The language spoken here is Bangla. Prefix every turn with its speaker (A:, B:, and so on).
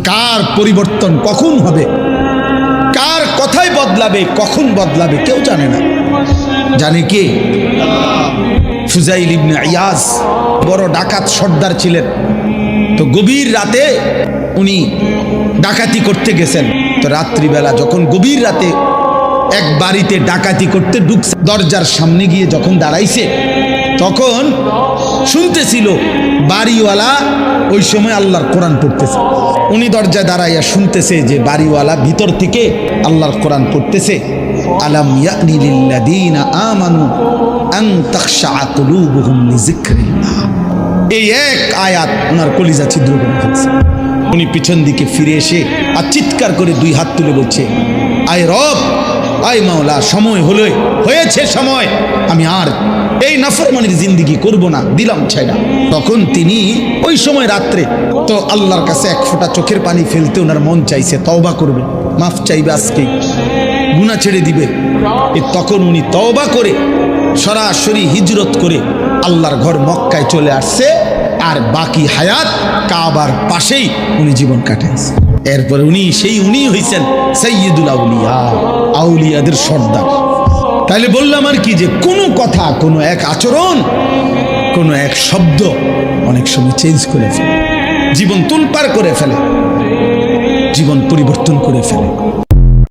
A: কার পরিবর্তন কখন হবে, কার কথাই বদলাবে, কখন বদলাবে কেউ জানে না। জানে কে? ফুজাইল ইবনে ইয়াজ বড় ডাকাত সর্দার ছিলেন। তো গভীর রাতে উনি ডাকাতি করতে গেছেন। তো রাত্রিবেলা যখন গভীর রাতে এক বাড়িতে ডাকাতি করতে ঢুকছে, দরজার সামনে গিয়ে যখন দাঁড়াইছে তখন শুনতেছিল বাড়িওয়ালা ওই সময় আল্লাহর কোরআন পড়তেছে। উনি দরজায় দাঁড়াইয়া শুনতেছে যে বাড়িওয়ালা ভিতর থেকে আল্লাহর কোরআন পড়তেছে, আলাম ইয়ানি লিল্লাযীনা আমানু আন তাখশা কুলুবুহুম লিযিকরিল্লাহ। এই এক আয়াত ওনার কলিজা ছিদ্র করে ফেলছে। উনি পিছন দিকে ফিরে এসে আর চিৎকার করে দুই হাত তুলে বলছে, আয় রব, আয় মাওলা, সময় হয়েছে সময়, আমি আর এই নাফরমানির জিন্দেগি করব না, দিলাম ছাইড়া। তখন তিনি ওই সময় রাত্রে তো আল্লাহর কাছে এক ফোঁটা চোখের পানি ফেলতে ওনার মন চাইছে, তওবা করবে, মাফ চাইবে, আজকেই গুনাহ ছেড়ে দিবে। তখন উনি তওবা করে সরাসরি হিজরত করে আল্লাহর ঘর মক্কায় চলে আসছে, আর বাকি হায়াত কাবার পাশেই উনি জীবন কাটাইছে। এরপরে উনি হইছেন সাইয়্যিদুল আউলিয়া, আউলিয়াদের সর্দার। তাইলে বললাম আর কি, যে কোনো কথা, কোনো এক আচরণ, কোনো এক শব্দ অনেক সময় চেঞ্জ করে ফেলে, জীবন তুলপার করে ফেলে, জীবন পরিবর্তন করে ফেলে।